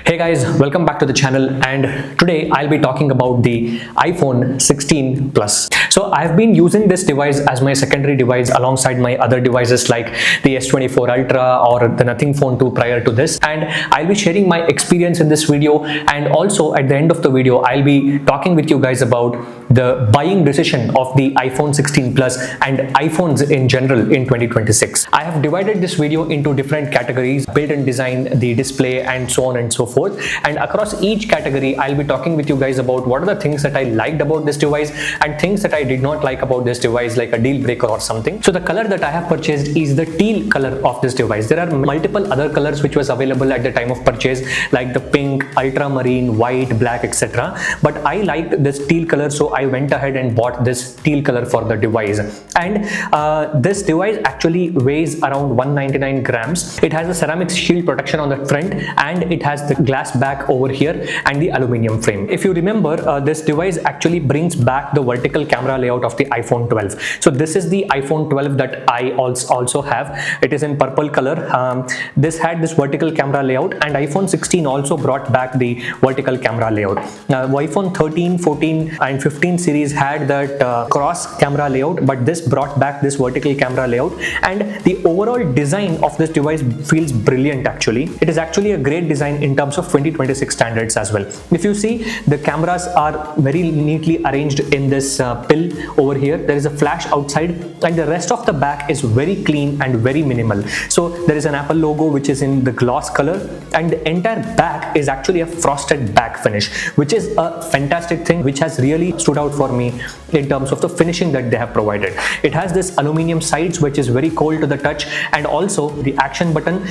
Hey guys, welcome back to the channel, and today I'll be talking about the iPhone 16 Plus. So I've been using this device as my secondary device alongside my other devices like the S24 Ultra or the Nothing Phone 2 prior to this, and I'll be sharing my experience in this video, and also at the end of the video I'll be talking with you guys about the buying decision of the iPhone 16 Plus and iPhones in general in 2026. I have divided this video into different categories: build-in design, the display, and so on and so forth. And across each category I'll be talking with you guys about what are the things that I liked about this device and things that I did not like about this device, like a deal breaker or something. So the color that I have purchased is the teal color of this device. There are multiple other colors which was available at the time of purchase, like the pink, ultramarine, white, black, etc. But I liked this teal color, so I went ahead and bought this teal color for the device. And this device actually weighs around 199 grams. It has a ceramic shield protection on the front, and it has the glass back over here and the aluminum frame. If you remember, this device actually brings back the vertical camera layout of the iPhone 12. So this is the iPhone 12 that I also have. It is in purple color. This had this vertical camera layout, and iPhone 16 also brought back the vertical camera layout. iPhone 13, 14 and 15 series had that cross camera layout, but this brought back this vertical camera layout, and the overall design of this device feels brilliant actually. It is actually a great design in terms of 2026 standards as well. If you see, the cameras are very neatly arranged in this pill over here. There is a flash outside, and the rest of the back is very clean and very minimal. So there is an Apple logo which is in the gloss color, and the entire back is actually a frosted back finish, which is a fantastic thing which has really stood out for me in terms of the finishing that they have provided. It has this aluminum sides which is very cold to the touch, and also the action button,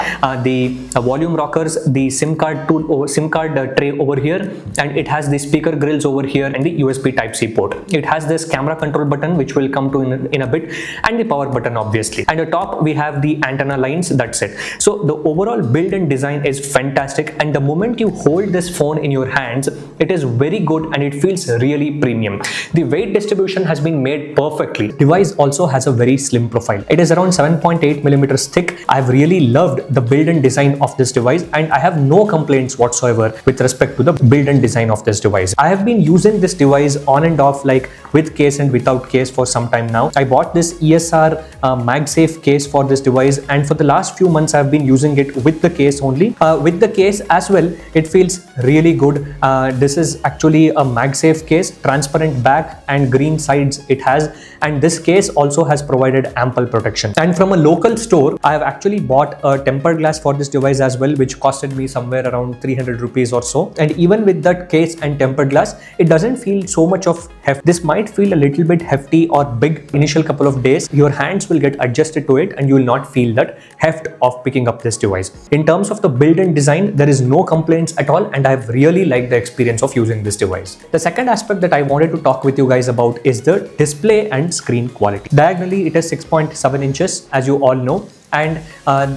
the volume rockers, the SIM card tray over here, and it has the speaker grills over here and the USB Type-C port. It has this camera control button which will come to in a bit, and the power button obviously. And at the top we have the antenna lines. That's it. So the overall build and design is fantastic, and the moment you hold this phone in your hands, it is very good and it feels really premium. The weight distribution has been made perfectly. Device also has a very slim profile. It is around 7.8 millimeters thick. I've really loved the build and design of this device, and I have no complaints whatsoever with respect to the build and design of this device. I have been using this device on and off, like with case and without case, for some time now. I bought this ESR MagSafe case for this device, and for the last few months I've been using it with the case only. With the case as well, it feels really good. This is actually a MagSafe case, transparent back and green sides it has, and this case also has provided ample protection. And from a local store, I have actually bought a tempered glass for this device as well, which costed me somewhere around 300 rupees or so. And even with that case and tempered glass, it doesn't feel so much of heft. This might feel a little bit hefty or big initial couple of days. Your hands will get adjusted to it and you will not feel that heft of picking up this device. In terms of the build and design, there is no complaints at all, and I've really liked the experience of using this device. The second aspect that I wanted to talk with you guys about is the display and screen quality. Diagonally, it is 6.7 inches, as you all know. And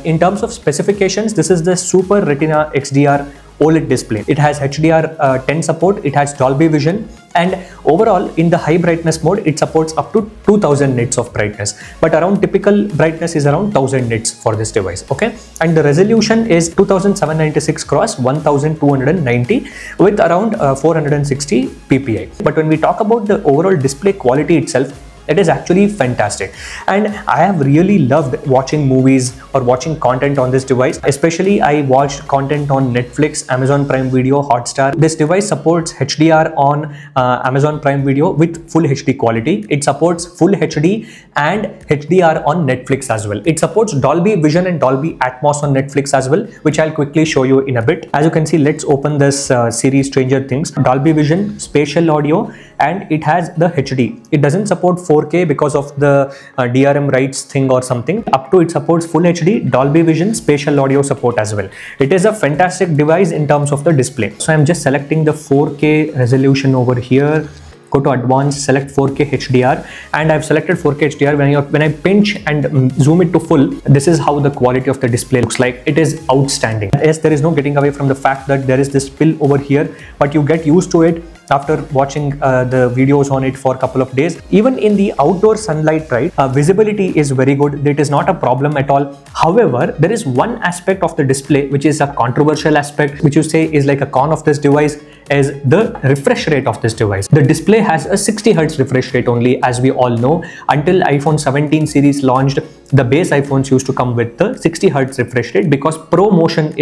in terms of specifications, this is the Super Retina XDR OLED display. It has HDR10 support, it has Dolby Vision, and overall in the high brightness mode it supports up to 2000 nits of brightness, but around typical brightness is around 1000 nits for this device. Okay, and the resolution is 2796 cross 1290 with around 460 ppi. But when we talk about the overall display quality itself, it is actually fantastic, and I have really loved watching movies or watching content on this device. Especially I watched content on Netflix, Amazon Prime Video, Hotstar. This device supports HDR on Amazon Prime Video with full HD quality. It supports full HD and HDR on Netflix as well. It supports Dolby Vision and Dolby Atmos on Netflix as well, which I'll quickly show you in a bit. As you can see, let's open this series Stranger Things. Dolby Vision, spatial audio, and it has the HD. It doesn't support 4K because of the DRM rights thing or something. Up to it supports full HD, Dolby Vision, spatial audio support as well. It is a fantastic device in terms of the display. So I'm just selecting the 4K resolution over here. Go to advanced, select 4K HDR, and I've selected 4K HDR. When I pinch and zoom it to full, this is how the quality of the display looks like. It is outstanding. Yes, there is no getting away from the fact that there is this pill over here, but you get used to it after watching the videos on it for a couple of days. Even in the outdoor sunlight, right, visibility is very good. It is not a problem at all. However, there is one aspect of the display which is a controversial aspect, which you say is like a con of this device, is the refresh rate of this device. The display has a 60 Hz refresh rate only, as we all know. Until iPhone 17 series launched, the base iPhones used to come with the 60 Hz refresh rate because Pro Motion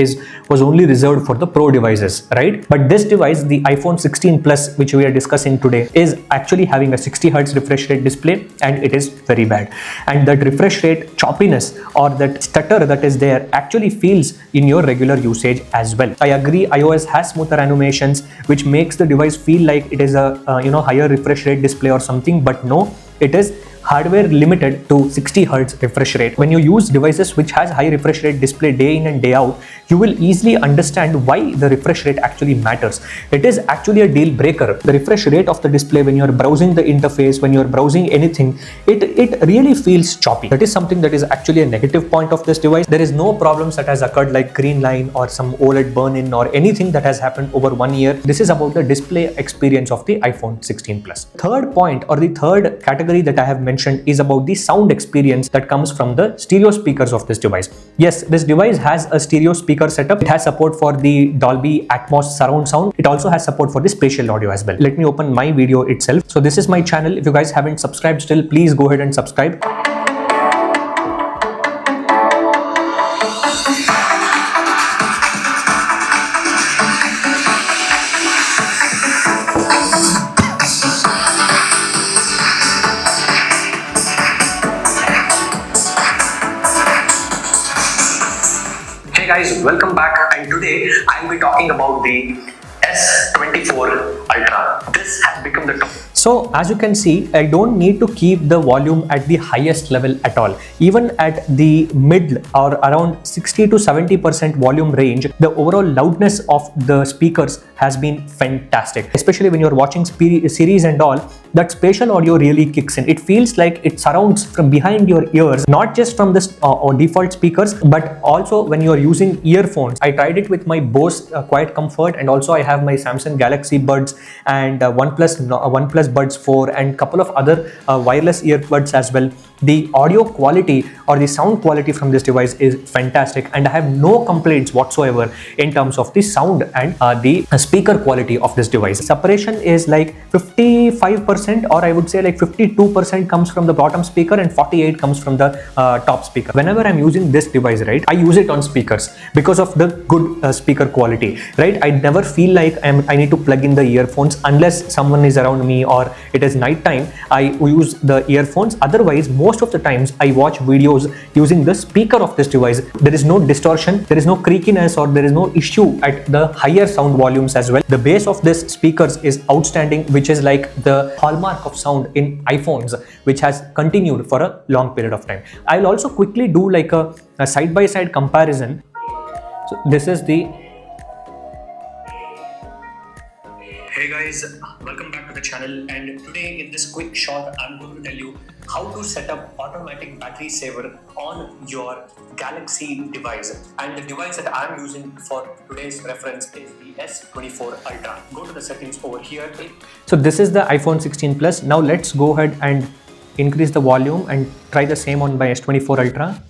was only reserved for the Pro devices, right? But this device, the iPhone 16 Plus, which we are discussing today, is actually having a 60 Hz refresh rate display, and it is very bad. And that refresh rate choppiness or that stutter that is there actually feels in your regular usage as well. I agree, iOS has smoother animations, which makes the device feel like it is a higher refresh rate display or something, but no, it is hardware limited to 60 Hz refresh rate. When you use devices which has high refresh rate display day in and day out, you will easily understand why the refresh rate actually matters. It is actually a deal breaker. The refresh rate of the display when you're browsing the interface, when you're browsing anything, it really feels choppy. That is something that is actually a negative point of this device. There is no problems that has occurred like green line or some OLED burn-in or anything that has happened over 1 year. This is about the display experience of the iPhone 16 Plus. Third point, or the third category that I have mentioned, is about the sound experience that comes from the stereo speakers of this device. Yes, this device has a stereo speaker setup. It has support for the Dolby Atmos surround sound. It also has support for the spatial audio as well. Let me open my video itself. So this is my channel. If you guys haven't subscribed still, please go ahead and subscribe. Guys, welcome back, and today I'll be talking about the S24 Ultra. This has become the top. So as you can see, I don't need to keep the volume at the highest level at all. Even at the mid or around 60 to 70% volume range, the overall loudness of the speakers has been fantastic. Especially when you're watching series and all, that spatial audio really kicks in. It feels like it surrounds from behind your ears, not just from the default speakers, but also when you're using earphones. I tried it with my Bose Quiet Comfort, and also I have my Samsung Galaxy Buds and OnePlus Buds 4 and couple of other wireless earbuds as well. The audio quality or the sound quality from this device is fantastic, and I have no complaints whatsoever in terms of the sound and the speaker quality of this device. Separation is like 55%, or I would say like 52% comes from the bottom speaker and 48 comes from the top speaker. Whenever I'm using this device, right, I use it on speakers because of the good speaker quality, right? I never feel like I need to plug in the earphones unless someone is around me or it is night time. I use the earphones. Otherwise, most of the times I watch videos using the speaker of this device. There is no distortion, there is no creakiness, or there is no issue at the higher sound volumes as well. The bass of this speakers is outstanding, which is like the hallmark of sound in iPhones, which has continued for a long period of time. I'll also quickly do like a side-by-side comparison. So this is the... Hey guys, welcome back to the channel, and today in this quick short I'm going to tell you how to set up automatic battery saver on your Galaxy device. And the device that I'm using for today's reference is the S24 Ultra. Go to the settings over here. So this is the iPhone 16 Plus. Now let's go ahead and increase the volume and try the same on my S24 Ultra.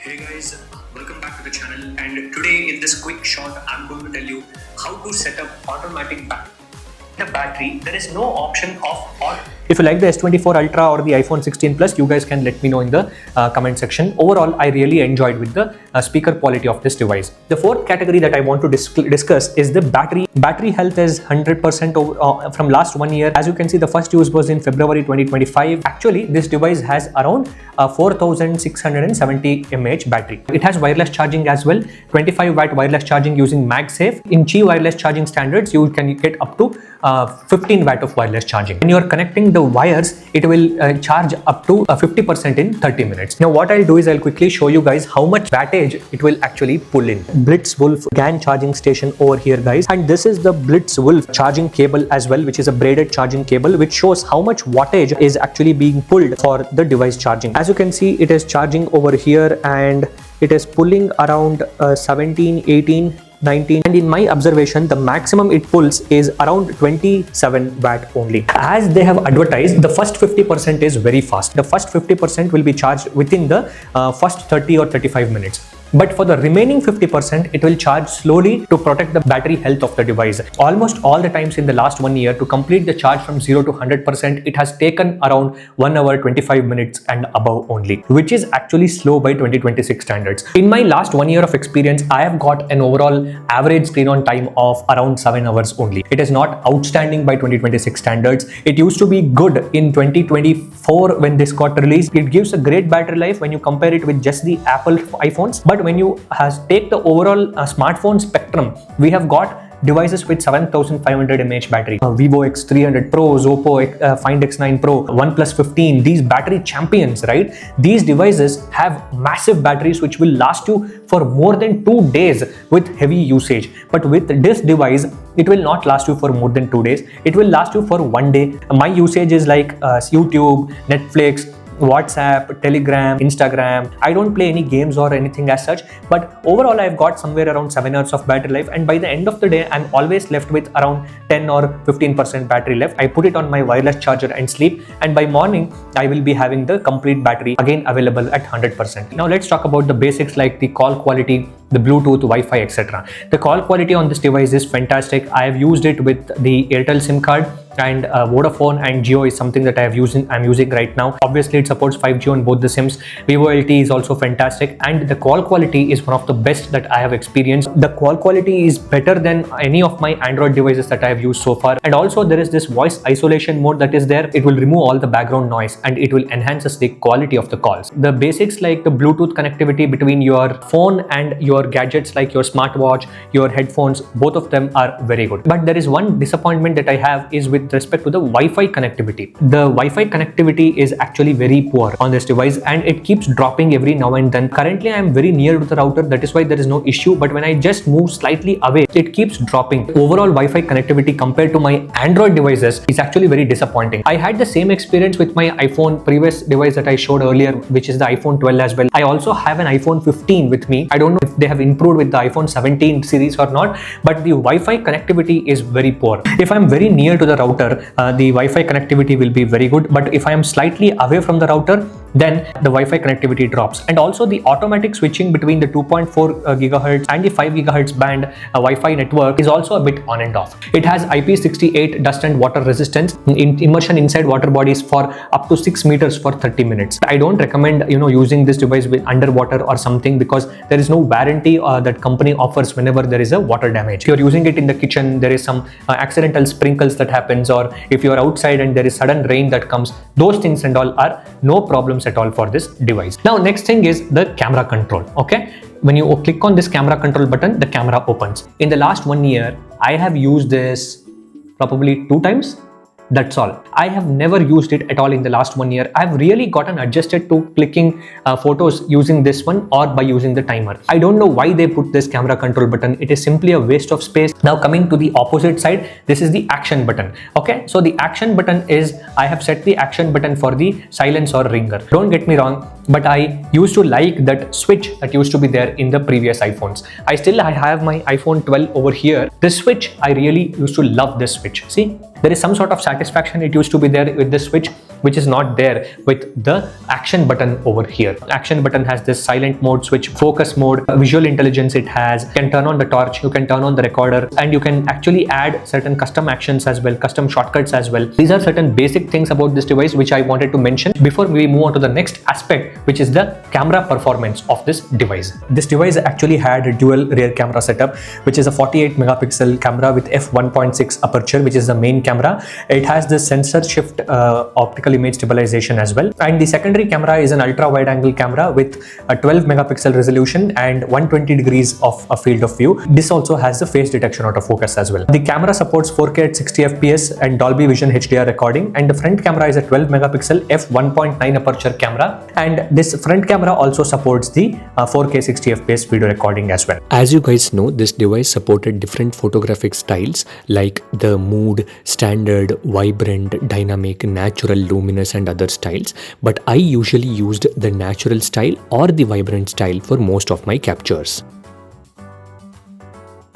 Hey guys, welcome back to the channel, and today in this quick short I'm going to tell you how to set up automatic battery. There is no option of on. If you like the S24 Ultra or the iPhone 16 Plus, you guys can let me know in the comment section. Overall, I really enjoyed with the speaker quality of this device. The fourth category that I want to discuss is the battery. Battery health is 100% from last 1 year. As you can see, the first use was in February 2025. Actually, this device has around 4670 mAh battery. It has wireless charging as well, 25 watt wireless charging using MagSafe. In Qi wireless charging standards, you can get up to 15 watt of wireless charging. When you are connecting the wires, it will charge up to 50% in 30 minutes. Now what I'll do is I'll quickly show you guys how much wattage it will actually pull in. Blitzwolf GAN charging station over here, guys, and this is the Blitzwolf charging cable as well, which is a braided charging cable, which shows how much wattage is actually being pulled for the device charging. As you can see, it is charging over here and it is pulling around 17-18 19, and in my observation the maximum it pulls is around 27 watt only. As they have advertised, the first 50% is very fast. The first 50% will be charged within the first 30 or 35 minutes. But for the remaining 50%, it will charge slowly to protect the battery health of the device. Almost all the times in the last 1 year, to complete the charge from 0 to 100%, it has taken around 1 hour 25 minutes and above only, which is actually slow by 2026 standards. In my last 1 year of experience, I have got an overall average screen on time of around 7 hours only. It is not outstanding by 2026 standards. It used to be good in 2024 when this got released. It gives a great battery life when you compare it with just the Apple iPhones. But when you take the overall smartphone spectrum, we have got devices with 7500 mAh battery, Vivo X300 Pro, Oppo Find X9 Pro, OnePlus 15, these battery champions, right? These devices have massive batteries which will last you for more than 2 days with heavy usage. But with this device, it will not last you for more than 2 days. It will last you for 1 day. My usage is like YouTube, Netflix, WhatsApp, Telegram, Instagram. I don't play any games or anything as such, but overall I've got somewhere around 7 hours of battery life, and by the end of the day I'm always left with around 10 or 15% battery left. I put it on my wireless charger and sleep, and by morning I will be having the complete battery again available at 100%. Now let's talk about the basics like the call quality, the Bluetooth, Wi-Fi, etc. The call quality on this device is fantastic. I have used it with the Airtel SIM card, and Vodafone and Jio is something that I'm using right now. Obviously it supports 5G on both the SIMs. Vivo LTE is also fantastic, and the call quality is one of the best that I have experienced. The call quality is better than any of my Android devices that I have used so far. And also there is this voice isolation mode that is there. It will remove all the background noise and it will enhance the quality of the calls. The basics like the Bluetooth connectivity between your phone and your gadgets like your smartwatch, your headphones, both of them are very good. But there is one disappointment that I have is with respect to the Wi-Fi connectivity. The Wi-Fi connectivity is actually very poor on this device and it keeps dropping every now and then. Currently I am very near to the router, that is why there is no issue, but when I just move slightly away, it keeps dropping. Overall Wi-Fi connectivity compared to my Android devices is actually very disappointing. I had the same experience with my iPhone previous device that I showed earlier, which is the iPhone 12 as well. I also have an iPhone 15 with me. I don't know if they have improved with the iPhone 17 series or not, but the Wi-Fi connectivity is very poor. If I'm very near to the router, the Wi-Fi connectivity will be very good, but if I am slightly away from the router, then the Wi-Fi connectivity drops. And also the automatic switching between the 2.4 GHz and the 5 GHz band Wi-Fi network is also a bit on and off. It has IP68 dust and water resistance, immersion inside water bodies for up to 6 meters for 30 minutes. I don't recommend using this device with underwater or something, because there is no warranty that company offers whenever there is a water damage. If you're using it in the kitchen, there is some accidental sprinkles that happens, or if you're outside and there is sudden rain that comes, those things and all are no problems at all for this device. Now next thing is the camera control. Okay, when you click on this camera control button, the camera opens. In the last 1 year I have used this probably 2 times. That's all. I have never used it at all in the last 1 year. I've really gotten adjusted to clicking photos using this one or by using the timer. I don't know why they put this camera control button. It is simply a waste of space. Now coming to the opposite side, this is the action button. Okay, so the action button is, I have set the action button for the silence or ringer. Don't get me wrong, but I used to like that switch that used to be there in the previous iPhones. I have my iPhone 12 over here. This switch, I really used to love this switch. See, there is some sort of satisfaction it used to be there with this switch, which is not there with the action button over here. Action button has this silent mode switch, focus mode, visual intelligence it has. You can turn on the torch, you can turn on the recorder, and you can actually add certain custom actions as well, custom shortcuts as well. These are certain basic things about this device which I wanted to mention before we move on to the next aspect, which is the camera performance of this device. This device actually had a dual rear camera setup, which is a 48 megapixel camera with f1.6 aperture, which is the main camera. It has this sensor shift optical image stabilization as well, and the secondary camera is an ultra wide angle camera with a 12 megapixel resolution and 120 degrees of a field of view. This also has the face detection autofocus as well. The camera supports 4K at 60 fps and Dolby Vision HDR recording, and the front camera is a 12 megapixel f1.9 aperture camera, and this front camera also supports the 4K 60 fps video recording as well. As you guys know, this device supported different photographic styles like the mood, standard, vibrant, dynamic, natural, luminous and other styles, but I usually used the natural style or the vibrant style for most of my captures.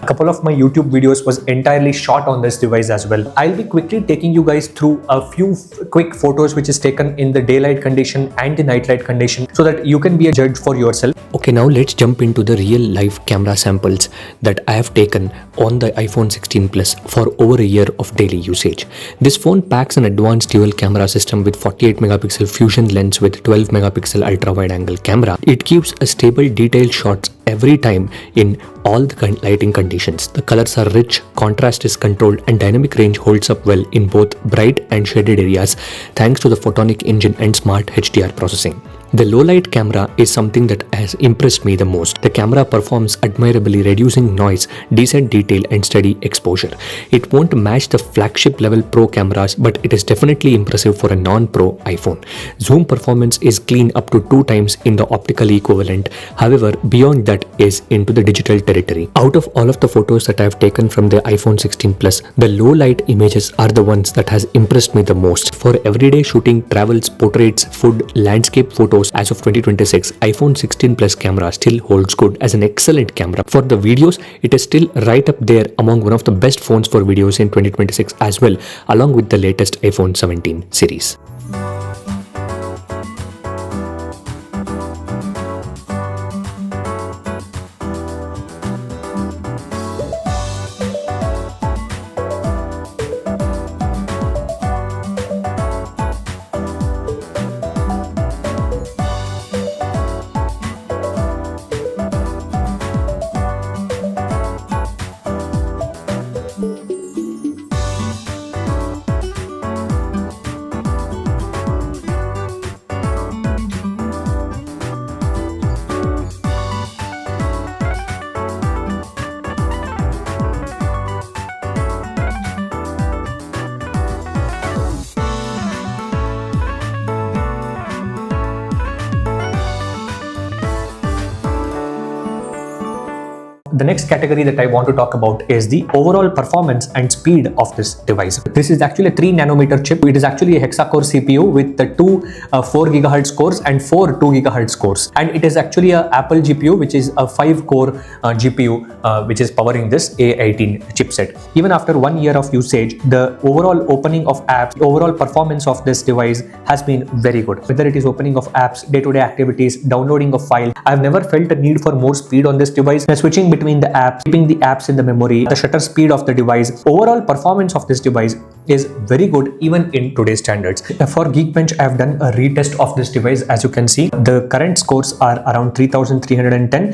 couple of my YouTube videos was entirely shot on this device as well. I'll be quickly taking you guys through a few quick photos which is taken in the daylight condition and the nightlight condition so that you can be a judge for yourself. Okay, now let's jump into the real life camera samples that I have taken on the iPhone 16 Plus for over a year of daily usage. This phone packs an advanced dual camera system with 48 megapixel fusion lens with 12 megapixel ultra wide angle camera. It keeps a stable detailed shots every time in all the lighting conditions. The colors are rich, contrast is controlled, and dynamic range holds up well in both bright and shaded areas thanks to the photonic engine and smart HDR processing. The low light camera is something that has impressed me the most. The camera performs admirably, reducing noise, decent detail and steady exposure. It won't match the flagship level Pro cameras, but it is definitely impressive for a non-Pro iPhone. Zoom performance is clean up to 2 times in the optical equivalent. However, beyond that is into the digital territory. Out of all of the photos that I have taken from the iPhone 16 Plus, the low light images are the ones that has impressed me the most. For everyday shooting, travels, portraits, food, landscape photos, as of 2026, iPhone 16 Plus camera still holds good as an excellent camera. For the videos, it is still right up there among one of the best phones for videos in 2026 as well, along with the latest iPhone 17 series. The next category that I want to talk about is the overall performance and speed of this device. This is actually a 3 nanometer chip. It is actually a hexa-core CPU with the 2 4 gigahertz cores and 4 2 gigahertz cores. And it is actually a Apple GPU, which is a 5-core GPU, which is powering this A18 chipset. Even after 1 year of usage, the overall opening of apps, the overall performance of this device has been very good. Whether it is opening of apps, day-to-day activities, downloading of files, I've never felt a need for more speed on this device. Switching between the apps, keeping the apps in the memory, the shutter speed of the device, overall performance of this device is very good even in today's standards. For Geekbench, I have done a retest of this device. As you can see, the current scores are around 3310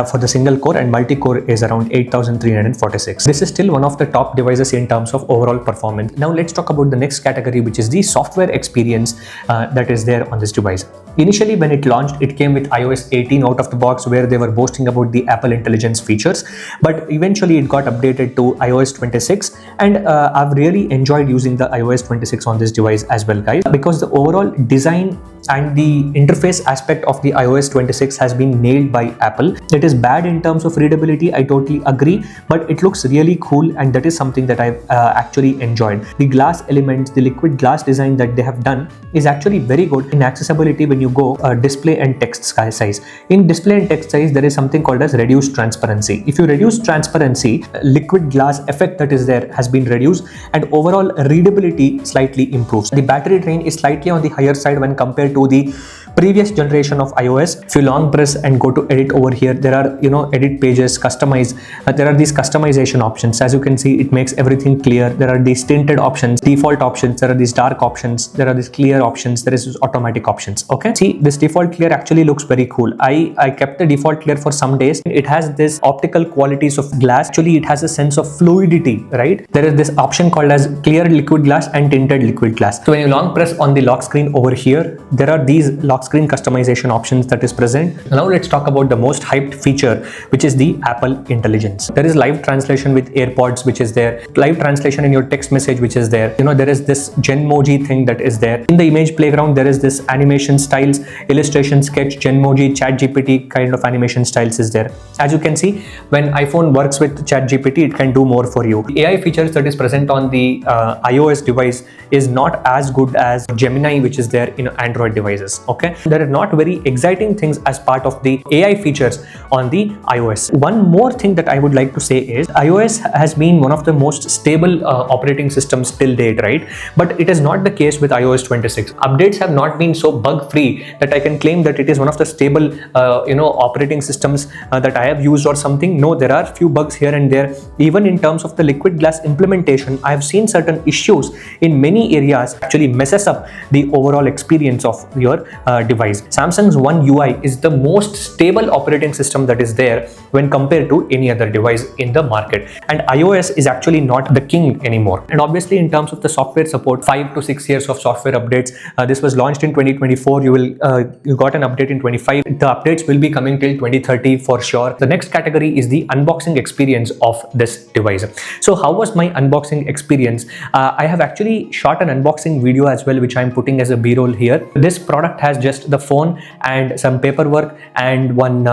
for the single core, and multi-core is around 8346. This is still one of the top devices in terms of overall performance. Now let's talk about the next category, which is the software experience that is there on this device. Initially, when it launched, it came with iOS 18 out of the box, where they were boasting about the Apple Intelligence features, but eventually it got updated to iOS 26, and I've really enjoyed using the iOS 26 on this device as well, guys, because the overall design and the interface aspect of the iOS 26 has been nailed by Apple. It is bad in terms of readability, I totally agree, but it looks really cool, and that is something that I've actually enjoyed. The glass elements, the liquid glass design that they have done is actually very good in accessibility when you go display and text size. In display and text size, there is something called as reduced transparency. If you reduce transparency, liquid glass effect that is there has been reduced, and overall readability slightly improves. The battery drain is slightly on the higher side when compared to the previous generation of iOS. If you long press and go to edit over here, there are edit pages, customize, there are these customization options. As you can see, it makes everything clear. There are these tinted options, default options, there are these dark options, there are these clear options, there is automatic options. Okay, see, this default clear actually looks very cool. I kept the default clear for some days. It has this optical qualities of glass. Actually, it has a sense of fluidity, right? There is this option called as clear liquid glass and tinted liquid glass. So when you long press on the lock screen over here, there are these lock screen customization options that is present. Now let's talk about the most hyped feature, which is the Apple Intelligence. There is live translation with AirPods, which is there, live translation in your text message, which is there. There is this Genmoji thing that is there. In the image playground, there is this animation styles, illustration, sketch, Genmoji, ChatGPT kind of animation styles is there. As you can see, when iPhone works with ChatGPT, it can do more for you. The AI features that is present on the iOS device is not as good as Gemini, which is there in Android devices. Okay, There are not very exciting things as part of the AI features on the iOS. One more thing that I would like to say is iOS has been one of the most stable operating systems till date, right? But it is not the case with iOS 26. Updates have not been so bug free that I can claim that it is one of the stable operating systems that I have used or something. No, there are few bugs here and there. Even in terms of the liquid glass implementation, I have seen certain issues in many areas actually messes up the overall experience of your device. Samsung's One UI is the most stable operating system that is there when compared to any other device in the market, and iOS is actually not the king anymore. And obviously in terms of the software support, 5 to 6 years of software updates. This was launched in 2024. You got an update in 25. The updates will be coming till 2030 for sure. The next category is the unboxing experience of this device. So how was my unboxing experience? I have actually shot an unboxing video as well, which I'm putting as a b-roll here. This product has just the phone and some paperwork and one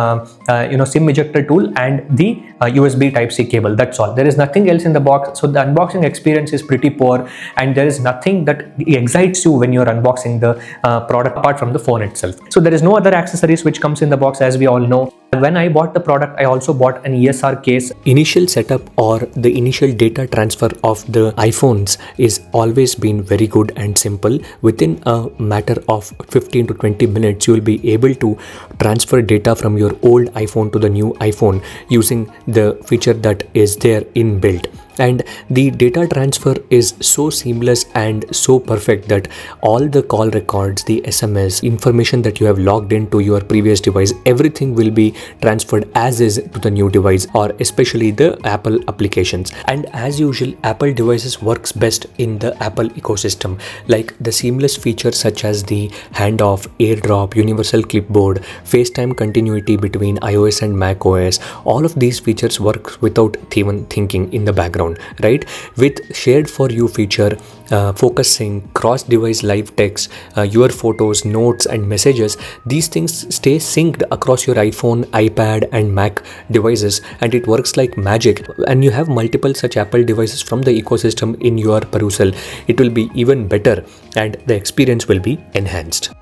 SIM ejector tool and the USB Type-C cable. That's all. There is nothing else in the box. So the unboxing experience is pretty poor, and there is nothing that excites you when you're unboxing the product apart from the phone itself. So there is no other accessories which comes in the box, as we all know. When I bought the product, I also bought an ESR case. Initial setup or the initial data transfer of the iPhones is always been very good and simple. Within a matter of 15 to 20 minutes, you will be able to transfer data from your old iPhone to the new iPhone using the feature that is there inbuilt. And the data transfer is so seamless and so perfect that all the call records, the SMS, information that you have logged into your previous device, everything will be transferred as is to the new device, or especially the Apple applications. And as usual, Apple devices works best in the Apple ecosystem, like the seamless features such as the handoff, AirDrop, universal clipboard, FaceTime continuity between iOS and macOS. All of these features work without even thinking in the background, right? With shared for you feature, focusing, cross-device live text, your photos, notes and messages, these things stay synced across your iPhone, iPad and Mac devices, and it works like magic. And you have multiple such Apple devices from the ecosystem in your perusal. It will be even better and the experience will be enhanced.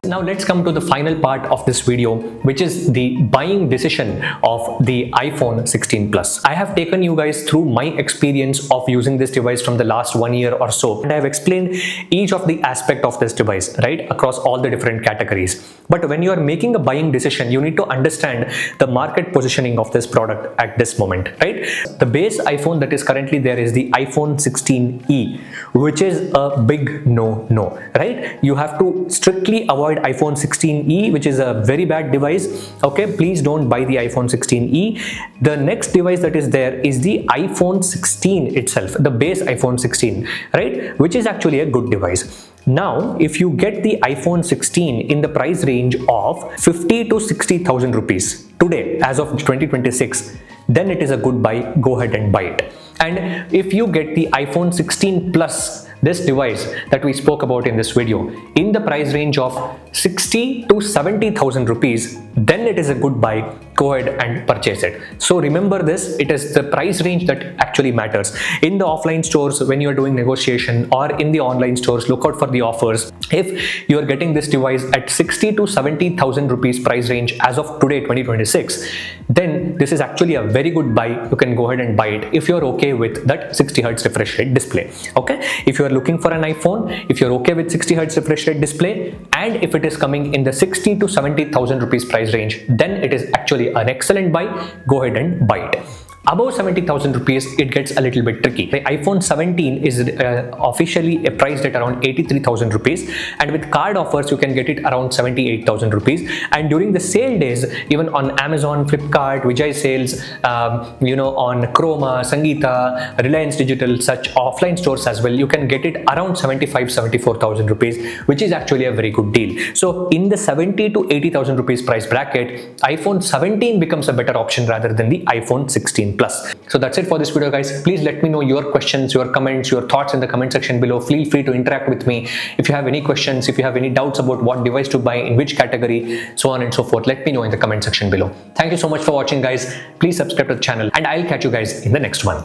Now let's come to the final part of this video, which is the buying decision of the iPhone 16 Plus. I have taken you guys through my experience of using this device from the last 1 year or so, and I have explained each of the aspect of this device, right, across all the different categories. But when you are making a buying decision, you need to understand the market positioning of this product at this moment, right? The base iPhone that is currently there is the iPhone 16e, which is a big no, right? You have to strictly avoid iPhone 16e, which is a very bad device. Okay, please don't buy the iPhone 16e. The next device that is there is the iPhone 16 itself, the base iPhone 16, right, which is actually a good device. Now, if you get the iPhone 16 in the price range of 50 to 60,000 rupees today, as of 2026, then it is a good buy. Go ahead and buy it. And if you get the iPhone 16 Plus, this device that we spoke about in this video, in the price range of 60 to 70,000 rupees, then it is a good buy. Go ahead and purchase it. So remember this, it is the price range that actually matters. In the offline stores, when you are doing negotiation, or in the online stores, look out for the offers. If you are getting this device at 60 to 70,000 rupees price range as of today 2026, then this is actually a very good buy. You can go ahead and buy it if you're okay with that 60 Hz refresh rate display. Okay, if you are looking for an iPhone, if you're okay with 60 Hz refresh rate display, and if it is coming in the 60 to 70,000 rupees price range, then it is actually an excellent buy. Go ahead and buy it. Above 70,000 rupees, it gets a little bit tricky. The iPhone 17 is officially priced at around 83,000 rupees, and with card offers, you can get it around 78,000 rupees. And during the sale days, even on Amazon, Flipkart, Vijay Sales, on Chroma, Sangeeta, Reliance Digital, such offline stores as well, you can get it around 74,000 rupees, which is actually a very good deal. So in the 70 to 80,000 rupees price bracket, iPhone 17 becomes a better option rather than the iPhone 16 Plus. So that's it for this video, guys. Please let me know your questions, your comments, your thoughts in the comment section below. Feel free to interact with me. If you have any questions, if you have any doubts about what device to buy, in which category, so on and so forth, let me know in the comment section below. Thank you so much for watching, guys. Please subscribe to the channel, and I'll catch you guys in the next one.